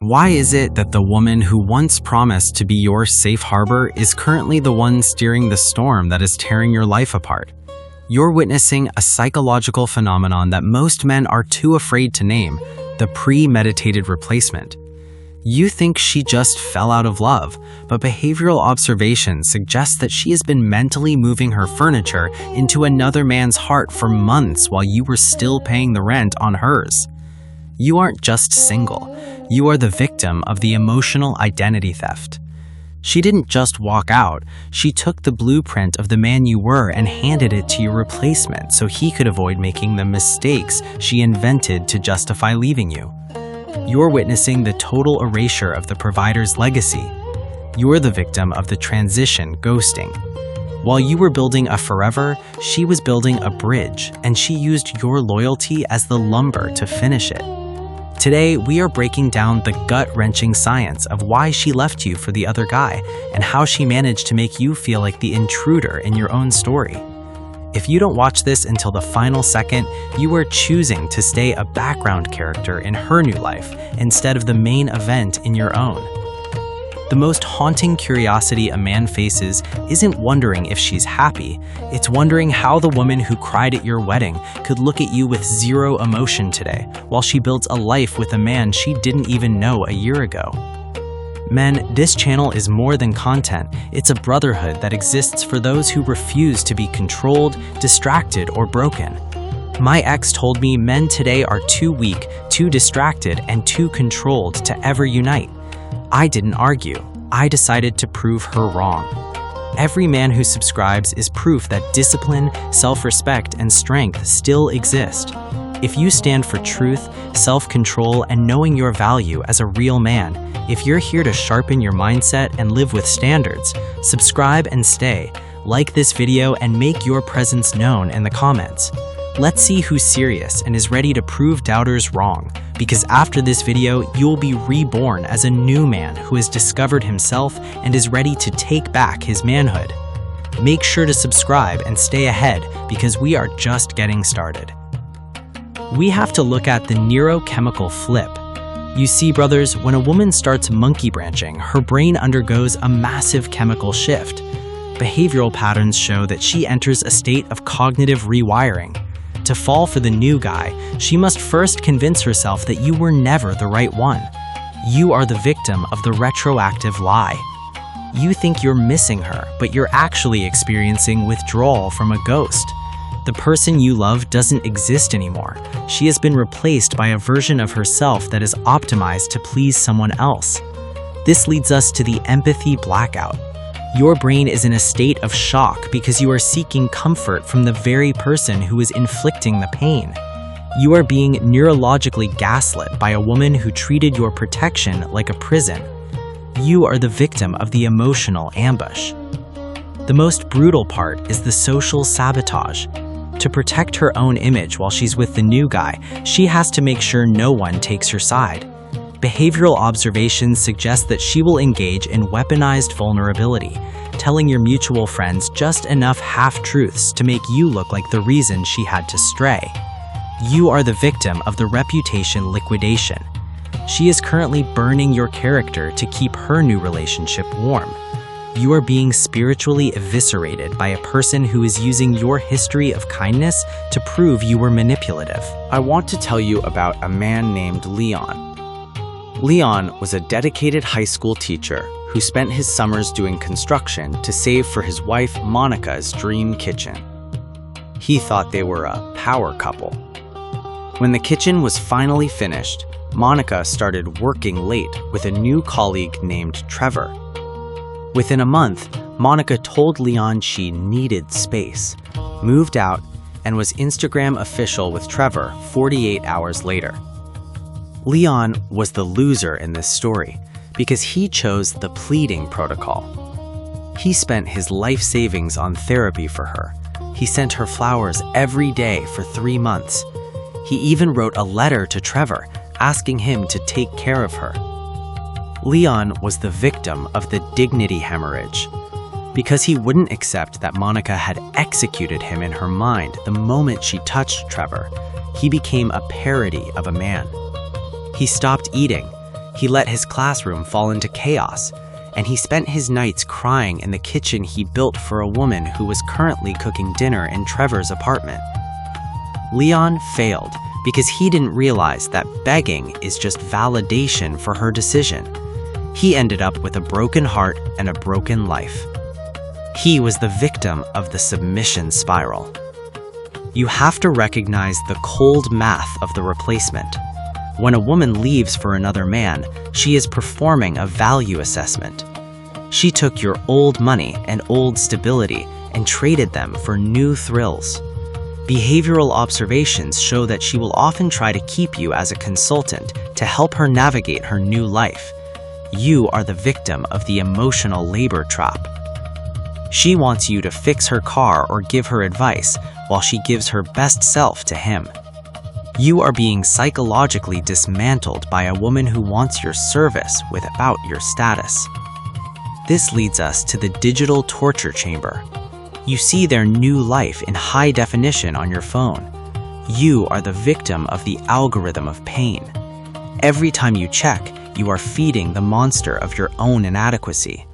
Why is it that the woman who once promised to be your safe harbor is currently the one steering the storm that is tearing your life apart? You're witnessing a psychological phenomenon that most men are too afraid to name, the premeditated replacement. You think she just fell out of love, but behavioral observation suggests that she has been mentally moving her furniture into another man's heart for months while you were still paying the rent on hers. You aren't just single, you are the victim of the emotional identity theft. She didn't just walk out, she took the blueprint of the man you were and handed it to your replacement so he could avoid making the mistakes she invented to justify leaving you. You're witnessing the total erasure of the provider's legacy. You're the victim of the transition ghosting. While you were building a forever, she was building a bridge, and she used your loyalty as the lumber to finish it. Today, we are breaking down the gut-wrenching science of why she left you for the other guy and how she managed to make you feel like the intruder in your own story. If you don't watch this until the final second, you are choosing to stay a background character in her new life instead of the main event in your own. The most haunting curiosity a man faces isn't wondering if she's happy, it's wondering how the woman who cried at your wedding could look at you with zero emotion today while she builds a life with a man she didn't even know a year ago. Men, this channel is more than content, it's a brotherhood that exists for those who refuse to be controlled, distracted, or broken. My ex told me men today are too weak, too distracted, and too controlled to ever unite. I didn't argue. I decided to prove her wrong. Every man who subscribes is proof that discipline, self-respect, and strength still exist. If you stand for truth, self-control, and knowing your value as a real man, if you're here to sharpen your mindset and live with standards, subscribe and stay. Like this video and make your presence known in the comments. Let's see who's serious and is ready to prove doubters wrong, because after this video, you'll be reborn as a new man who has discovered himself and is ready to take back his manhood. Make sure to subscribe and stay ahead because we are just getting started. We have to look at the neurochemical flip. You see, brothers, when a woman starts monkey branching, her brain undergoes a massive chemical shift. Behavioral patterns show that she enters a state of cognitive rewiring. To fall for the new guy, she must first convince herself that you were never the right one. You are the victim of the retroactive lie. You think you're missing her, but you're actually experiencing withdrawal from a ghost. The person you love doesn't exist anymore. She has been replaced by a version of herself that is optimized to please someone else. This leads us to the empathy blackout. Your brain is in a state of shock because you are seeking comfort from the very person who is inflicting the pain. You are being neurologically gaslit by a woman who treated your protection like a prison. You are the victim of the emotional ambush. The most brutal part is the social sabotage. To protect her own image while she's with the new guy, she has to make sure no one takes her side. Behavioral observations suggest that she will engage in weaponized vulnerability, telling your mutual friends just enough half-truths to make you look like the reason she had to stray. You are the victim of the reputation liquidation. She is currently burning your character to keep her new relationship warm. You are being spiritually eviscerated by a person who is using your history of kindness to prove you were manipulative. I want to tell you about a man named Leon. Leon was a dedicated high school teacher who spent his summers doing construction to save for his wife Monica's dream kitchen. He thought they were a power couple. When the kitchen was finally finished, Monica started working late with a new colleague named Trevor. Within a month, Monica told Leon she needed space, moved out, and was Instagram official with Trevor 48 hours later. Leon was the loser in this story because he chose the pleading protocol. He spent his life savings on therapy for her. He sent her flowers every day for 3 months. He even wrote a letter to Trevor asking him to take care of her. Leon was the victim of the dignity hemorrhage because he wouldn't accept that Monica had executed him in her mind the moment she touched Trevor. He became a parody of a man. He stopped eating. He let his classroom fall into chaos, and he spent his nights crying in the kitchen he built for a woman who was currently cooking dinner in Trevor's apartment. Leon failed because he didn't realize that begging is just validation for her decision. He ended up with a broken heart and a broken life. He was the victim of the submission spiral. You have to recognize the cold math of the replacement. When a woman leaves for another man, she is performing a value assessment. She took your old money and old stability and traded them for new thrills. Behavioral observations show that she will often try to keep you as a consultant to help her navigate her new life. You are the victim of the emotional labor trap. She wants you to fix her car or give her advice while she gives her best self to him. You are being psychologically dismantled by a woman who wants your service without your status. This leads us to the digital torture chamber. You see their new life in high definition on your phone. You are the victim of the algorithm of pain. Every time you check, you are feeding the monster of your own inadequacy.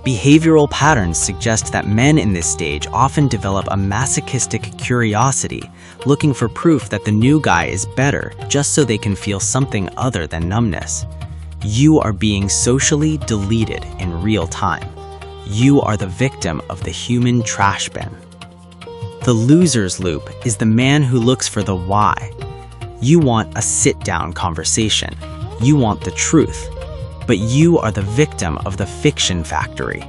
Behavioral patterns suggest that men in this stage often develop a masochistic curiosity, looking for proof that the new guy is better just so they can feel something other than numbness. You are being socially deleted in real time. You are the victim of the human trash bin. The loser's loop is the man who looks for the why. You want a sit-down conversation. You want the truth. But you are the victim of the fiction factory.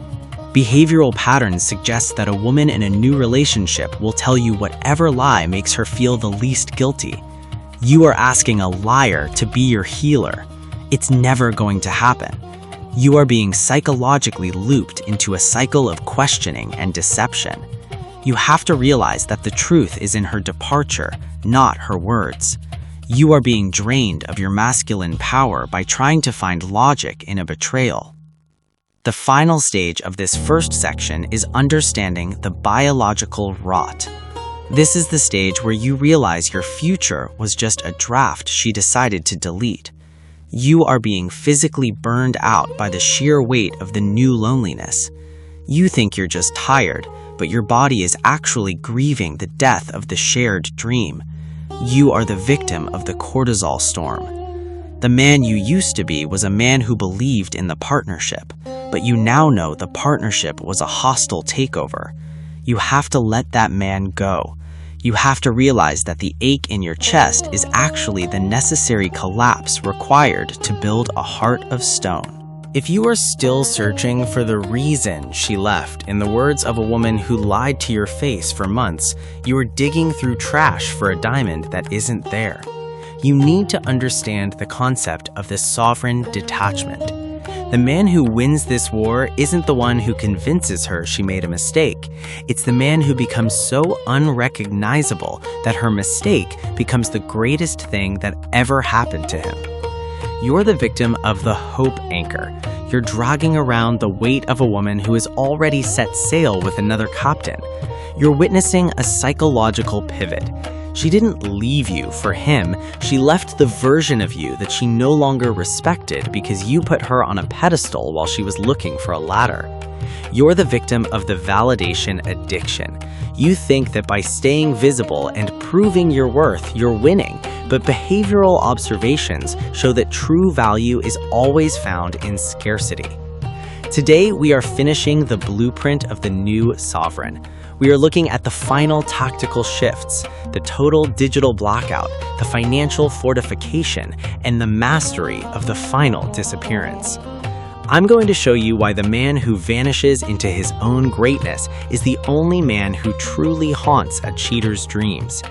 Behavioral patterns suggest that a woman in a new relationship will tell you whatever lie makes her feel the least guilty. You are asking a liar to be your healer. It's never going to happen. You are being psychologically looped into a cycle of questioning and deception. You have to realize that the truth is in her departure, not her words. You are being drained of your masculine power by trying to find logic in a betrayal. The final stage of this first section is understanding the biological rot. This is the stage where you realize your future was just a draft she decided to delete. You are being physically burned out by the sheer weight of the new loneliness. You think you're just tired, but your body is actually grieving the death of the shared dream. You are the victim of the cortisol storm. The man you used to be was a man who believed in the partnership, but you now know the partnership was a hostile takeover. You have to let that man go. You have to realize that the ache in your chest is actually the necessary collapse required to build a heart of stone. If you are still searching for the reason she left, in the words of a woman who lied to your face for months, you are digging through trash for a diamond that isn't there. You need to understand the concept of the sovereign detachment. The man who wins this war isn't the one who convinces her she made a mistake. It's the man who becomes so unrecognizable that her mistake becomes the greatest thing that ever happened to him. You're the victim of the hope anchor. You're dragging around the weight of a woman who has already set sail with another captain. You're witnessing a psychological pivot. She didn't leave you for him. She left the version of you that she no longer respected because you put her on a pedestal while she was looking for a ladder. You're the victim of the validation addiction. You think that by staying visible and proving your worth, you're winning, but behavioral observations show that true value is always found in scarcity. Today, we are finishing the blueprint of the new sovereign. We are looking at the final tactical shifts, the total digital blackout, the financial fortification, and the mastery of the final disappearance. I'm going to show you why the man who vanishes into his own greatness is the only man who truly haunts a cheater's dreams.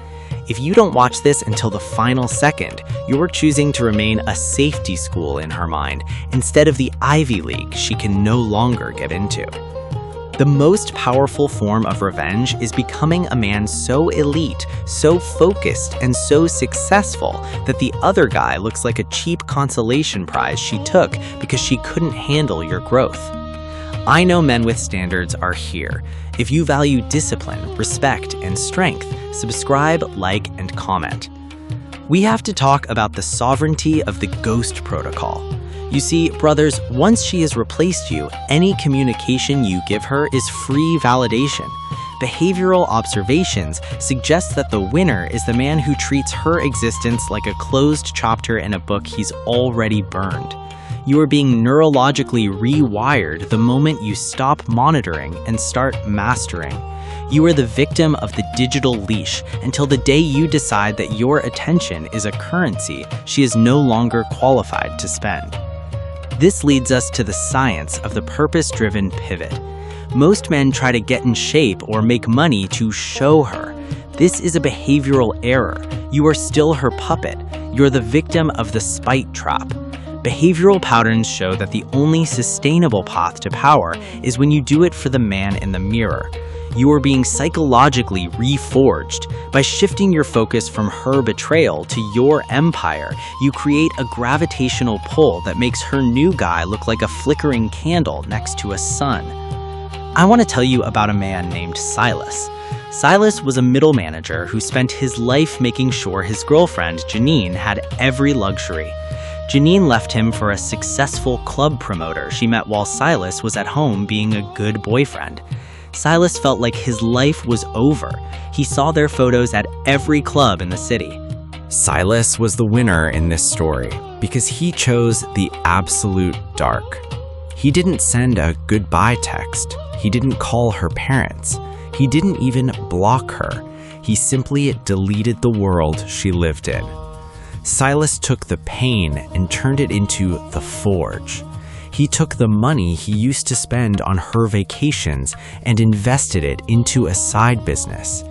If you don't watch this until the final second, you're choosing to remain a safety school in her mind instead of the Ivy League she can no longer get into. The most powerful form of revenge is becoming a man so elite, so focused, and so successful that the other guy looks like a cheap consolation prize she took because she couldn't handle your growth. I know men with standards are here. If you value discipline, respect, and strength, subscribe, like, and comment. We have to talk about the sovereignty of the ghost protocol. You see, brothers, once she has replaced you, any communication you give her is free validation. Behavioral observations suggest that the winner is the man who treats her existence like a closed chapter in a book he's already burned. You are being neurologically rewired the moment you stop monitoring and start mastering. You are the victim of the digital leash until the day you decide that your attention is a currency she is no longer qualified to spend. This leads us to the science of the purpose-driven pivot. Most men try to get in shape or make money to show her. This is a behavioral error. You are still her puppet. You're the victim of the spite trap. Behavioral patterns show that the only sustainable path to power is when you do it for the man in the mirror. You are being psychologically reforged. By shifting your focus from her betrayal to your empire, you create a gravitational pull that makes her new guy look like a flickering candle next to a sun. I want to tell you about a man named Silas. Silas was a middle manager who spent his life making sure his girlfriend, Janine, had every luxury. Janine left him for a successful club promoter she met while Silas was at home being a good boyfriend. Silas felt like his life was over. He saw their photos at every club in the city. Silas was the winner in this story because he chose the absolute dark. He didn't send a goodbye text. He didn't call her parents. He didn't even block her. He simply deleted the world she lived in. Silas took the pain and turned it into the forge. He took the money he used to spend on her vacations and invested it into a side business.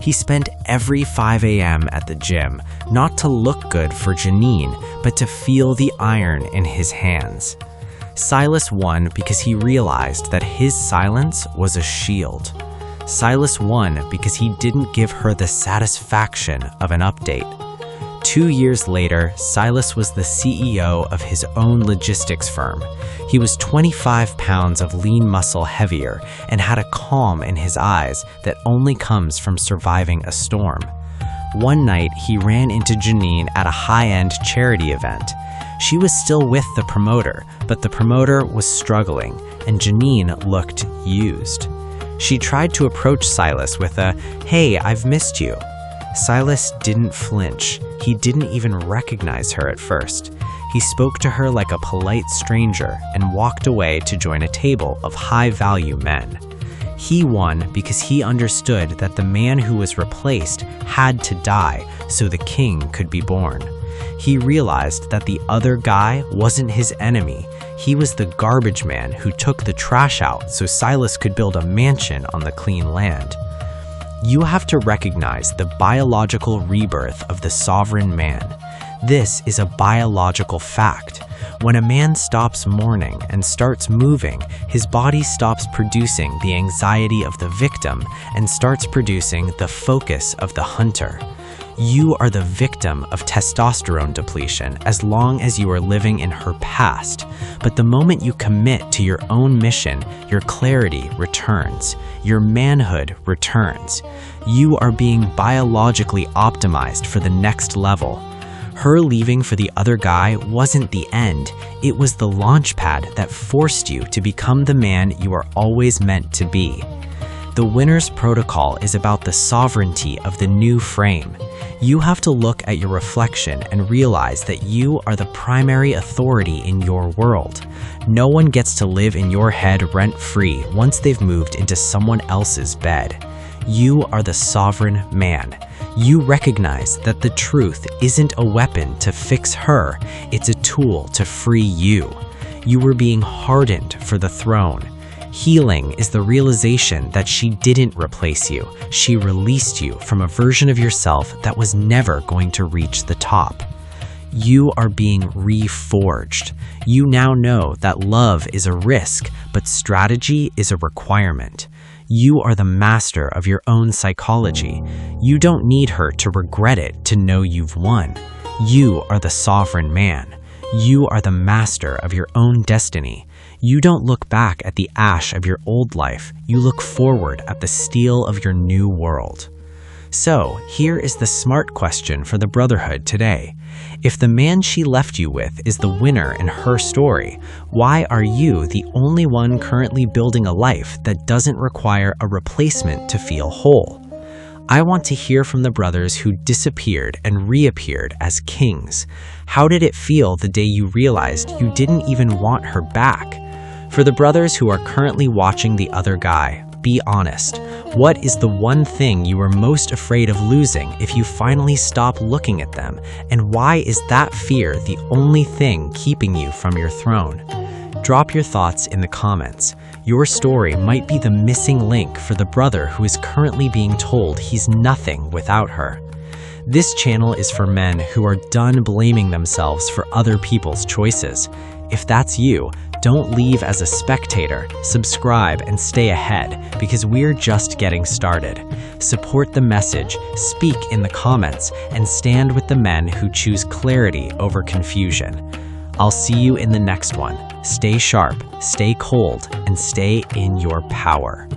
He spent every 5 a.m. at the gym, not to look good for Janine, but to feel the iron in his hands. Silas won because he realized that his silence was a shield. Silas won because he didn't give her the satisfaction of an update. 2 years later, Silas was the CEO of his own logistics firm. He was 25 pounds of lean muscle heavier and had a calm in his eyes that only comes from surviving a storm. One night, he ran into Janine at a high-end charity event. She was still with the promoter, but the promoter was struggling, and Janine looked used. She tried to approach Silas with a, "Hey, I've missed you." Silas didn't flinch. He didn't even recognize her at first. He spoke to her like a polite stranger and walked away to join a table of high-value men. He won because he understood that the man who was replaced had to die so the king could be born. He realized that the other guy wasn't his enemy. He was the garbage man who took the trash out so Silas could build a mansion on the clean land. You have to recognize the biological rebirth of the sovereign man. This is a biological fact. When a man stops mourning and starts moving, his body stops producing the anxiety of the victim and starts producing the focus of the hunter. You are the victim of testosterone depletion as long as you are living in her past. But the moment you commit to your own mission, your clarity returns. Your manhood returns. You are being biologically optimized for the next level. Her leaving for the other guy wasn't the end. It was the launch pad that forced you to become the man you are always meant to be. The winner's protocol is about the sovereignty of the new frame. You have to look at your reflection and realize that you are the primary authority in your world. No one gets to live in your head rent-free once they've moved into someone else's bed. You are the sovereign man. You recognize that the truth isn't a weapon to fix her, it's a tool to free you. You were being hardened for the throne. Healing is the realization that she didn't replace you. She released you from a version of yourself that was never going to reach the top. You are being reforged. You now know that love is a risk, but strategy is a requirement. You are the master of your own psychology. You don't need her to regret it to know you've won. You are the sovereign man. You are the master of your own destiny. You don't look back at the ash of your old life. You look forward at the steel of your new world. So, here is the smart question for the Brotherhood today. If the man she left you with is the winner in her story, why are you the only one currently building a life that doesn't require a replacement to feel whole? I want to hear from the brothers who disappeared and reappeared as kings. How did it feel the day you realized you didn't even want her back? For the brothers who are currently watching the other guy, be honest. What is the one thing you are most afraid of losing if you finally stop looking at them? And why is that fear the only thing keeping you from your throne? Drop your thoughts in the comments. Your story might be the missing link for the brother who is currently being told he's nothing without her. This channel is for men who are done blaming themselves for other people's choices. If that's you, don't leave as a spectator, subscribe and stay ahead because we're just getting started. Support the message, speak in the comments, and stand with the men who choose clarity over confusion. I'll see you in the next one. Stay sharp, stay cold, and stay in your power.